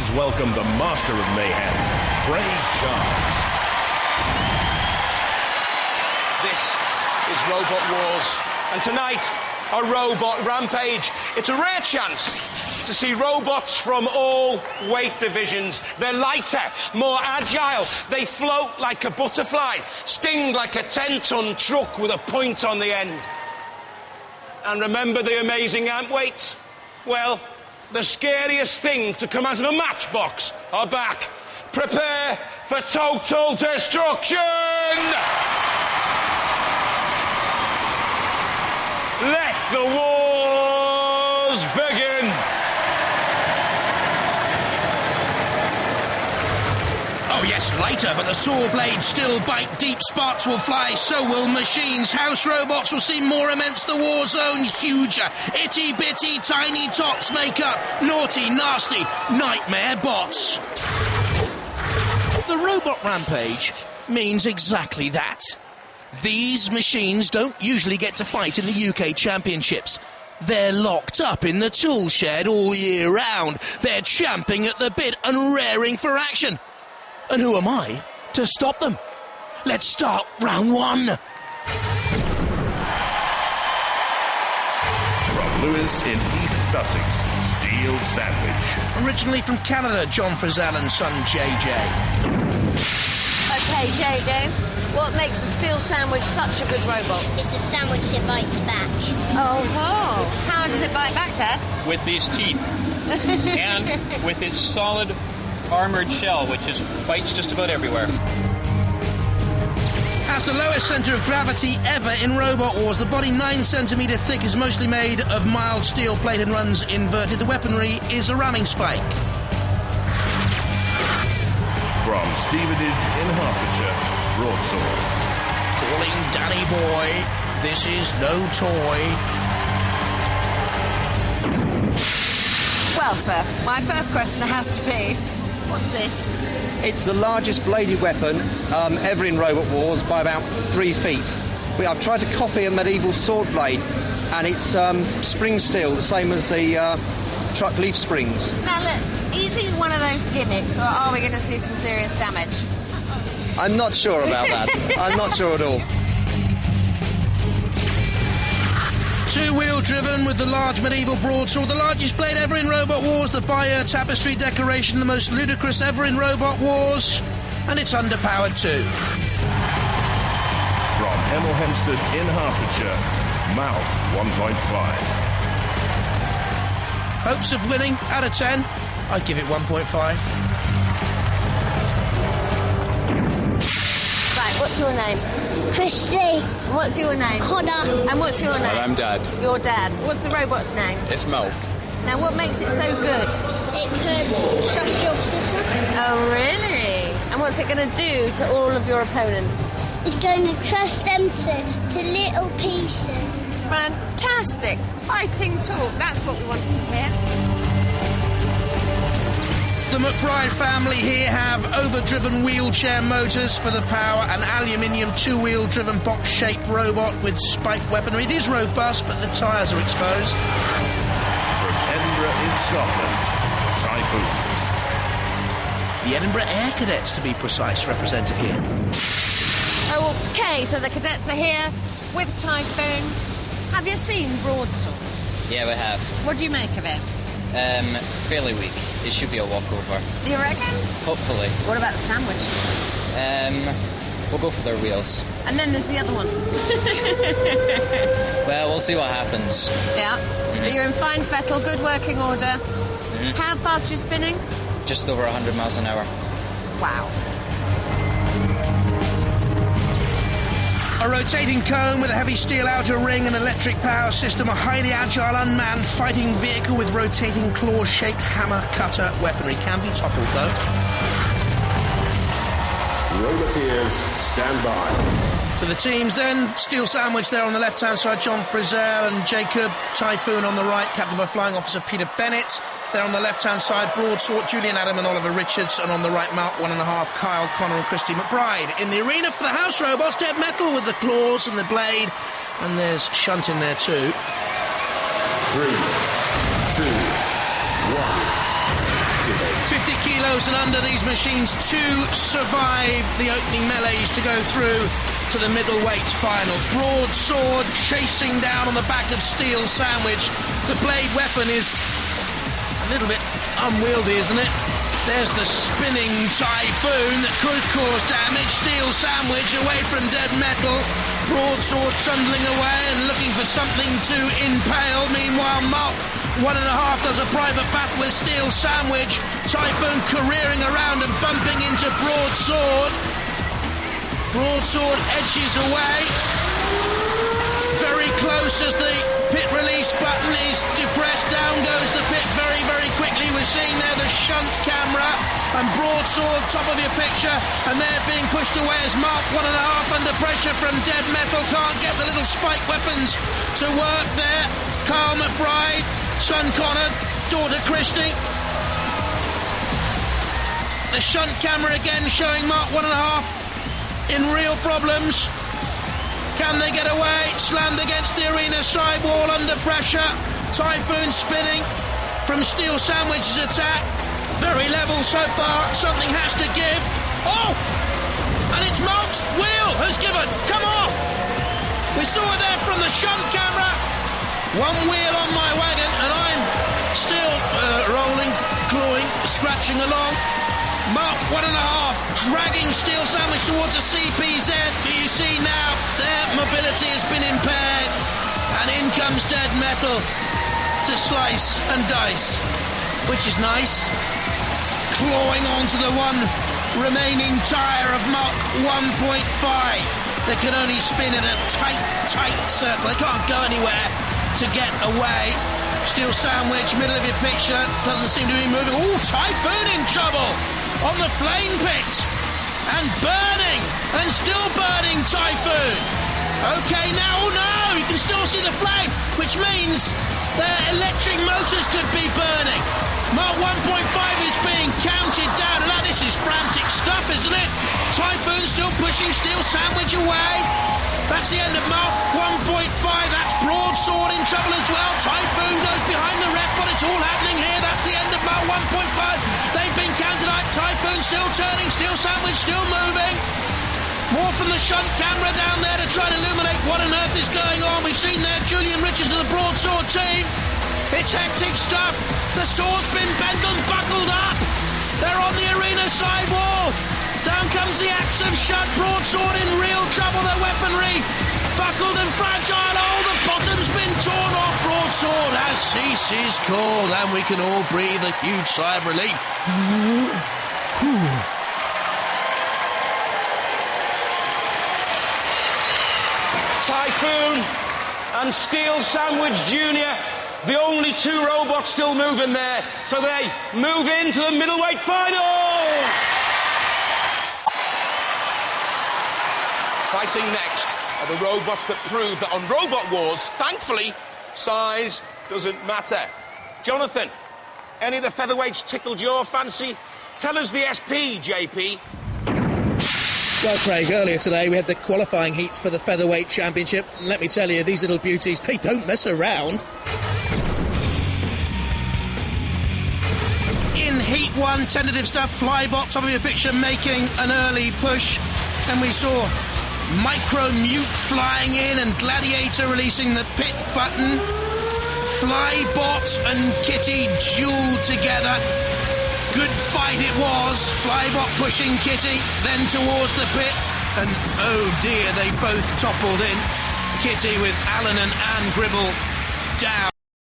Please welcome the master of mayhem, Craig Charles. This is Robot Wars, and tonight, a robot rampage. It's a rare chance to see robots from all weight divisions. They're lighter, more agile. They float like a butterfly, sting like a 10-ton truck with a point on the end. And remember the amazing antweights? Well, the scariest thing to come out of a matchbox are back. Prepare for total destruction! Let the wars begin! Oh yes, lighter, but the saw blades still bite deep. Sparks will fly, so will machines. House robots will seem more immense. The war zone huger. Itty-bitty tiny tops make up naughty, nasty nightmare bots. The robot rampage means exactly that. These machines don't usually get to fight in the UK Championships. They're locked up in the tool shed all year round. They're champing at the bit and raring for action. And who am I to stop them? Let's start round one. From Lewis in East Sussex, Steel Sandwich. Originally from Canada, John Frizzell and son JJ. Okay, JJ, what makes the Steel Sandwich such a good robot? It's a sandwich that bites back. Oh, how does it bite back, Dad? With these teeth. And with its solid armoured shell, which bites just about everywhere. Has the lowest centre of gravity ever in Robot Wars. The body 9 centimetre thick is mostly made of mild steel plate and runs inverted. The weaponry is a ramming spike. From Stevenage in Hertfordshire, broadsword. Calling Danny Boy, this is no toy. Well, sir, my first question has to be, what's this? It's the largest bladed weapon ever in Robot Wars by about 3 feet. I've tried to copy a medieval sword blade, and it's spring steel, the same as the truck leaf springs. Now, look, is it one of those gimmicks, or are we going to see some serious damage? I'm not sure about that. I'm not sure at all. Two-wheel driven with the large medieval broadsword, the largest blade ever in Robot Wars, the fire tapestry decoration, the most ludicrous ever in Robot Wars, and it's underpowered too. From Hemel Hempstead in Hertfordshire, Mouth 1.5. Hopes of winning, out of 10, I'd give it 1.5. Right, what's your name? Christy. What's your name? Connor. And what's your name? Well, I'm Dad. Your dad. What's the robot's name? It's Milk. Now, what makes it so good? It can trust your sister. Oh, really? And what's it going to do to all of your opponents? It's going to trust them to little pieces. Fantastic. Fighting talk. That's what we wanted to hear. The McBride family here have overdriven wheelchair motors for the power, an aluminium two-wheel driven box-shaped robot with spiked weaponry. It is robust, but the tyres are exposed. From Edinburgh in Scotland, Typhoon. The Edinburgh Air Cadets, to be precise, represented here. Okay, so the cadets are here with Typhoon. Have you seen Broadsword? Yeah, we have. What do you make of it? Fairly weak. It should be a walkover. Do you reckon? Hopefully. What about the sandwich? We'll go for their wheels. And then there's the other one. Well, we'll see what happens. Yeah. But you're in fine fettle, good working order. How fast are you spinning? Just over 100 miles an hour. Wow. A rotating cone with a heavy steel outer ring and electric power system, a highly agile unmanned fighting vehicle with rotating claw-shaped hammer cutter weaponry. Can be toppled, though. Roboteers, stand by. For the teams then, Steel Sandwich there on the left-hand side, John Frizzell and Jacob. Typhoon on the right, captained by Flying Officer Peter Bennett. There on the left-hand side, Broadsword, Julian Adam and Oliver Richards. And on the right, Mark 1.5, Kyle Connor and Christy McBride. In the arena for the house robots, dead metal with the claws and the blade. And there's Shunt in there too. 3, 2, 1. activate. 50 kilos and under, these machines to survive the opening melees to go through to the middleweight final. Broadsword chasing down on the back of Steel Sandwich. The blade weapon is a little bit unwieldy, isn't it? There's the spinning Typhoon that could cause damage. Steel Sandwich away from dead metal. Broadsword trundling away and looking for something to impale. Meanwhile, Mark 1.5 does a private battle with Steel Sandwich. Typhoon careering around and bumping into Broadsword. Broadsword edges away. Very close as the pit release button is depressed. Down goes the pit very, very quickly. We're seeing there the shunt camera and Broadsword top of your picture, and they're being pushed away as Mark 1.5 under pressure from dead metal. Can't get the little spike weapons to work there. Carl McBride, son Connor, daughter Christy. The shunt camera again showing Mark 1.5 in real problems. Can they get away? Slammed against the arena sidewall under pressure. Typhoon spinning from Steel Sandwich's attack. Very level so far. Something has to give. Oh! And it's Mark's wheel has given. Come off! We saw it there from the shunt camera. One wheel on my wagon and I'm still rolling, clawing, scratching along. Mark 1.5 dragging Steel Sandwich towards a CPZ, but you see now their mobility has been impaired, and in comes dead metal to slice and dice, which is nice. Clawing onto the one remaining tyre of Mark 1.5. They can only spin in a tight circle. They can't go anywhere to get away. Steel Sandwich, middle of your picture, doesn't seem to be moving. Oh, Typhoon in trouble on the flame pit and burning and still burning Typhoon. Okay, now, oh no, you can still see the flame, which means their electric motors could be burning. Mark 1.5 is being counted down, and this is frantic stuff, isn't it? Typhoon still pushing Steel Sandwich away. That's the end of Mark 1.5. That's Broadsword in trouble as well. Typhoon goes behind the ref, but it's all happening here. That's the end of Mark 1.5. They've been counted out. Typhoon still turning. Steel Sandwich still moving. More from the shunt camera down there to try and illuminate what on earth is going on. We've seen there Julian Richards of the Broadsword team. It's hectic stuff. The sword's been bent and buckled up. They're on the arena sidewall. Down comes the axe of shut. Broadsword in real trouble. Their weaponry buckled and fragile. Oh, the bottom's been torn off. Broadsword has ceased his call, and we can all breathe a huge sigh of relief. Typhoon and Steel Sandwich Jr., the only two robots still moving there, so they move into the middleweight final. Fighting next are the robots that prove that on Robot Wars, thankfully, size doesn't matter. Jonathan, any of the featherweights tickled your fancy? Tell us the SP, JP. Well, Craig, earlier today we had the qualifying heats for the Featherweight Championship. And let me tell you, these little beauties, they don't mess around. In Heat 1, tentative stuff, Flybot, top of your picture, making an early push. And we saw Micro Mute flying in and Gladiator releasing the pit button. Flybot and Kitty duelled together. Good fight it was. Flybot pushing Kitty, then towards the pit. And oh dear, they both toppled in. Kitty with Alan and Anne Gribble down.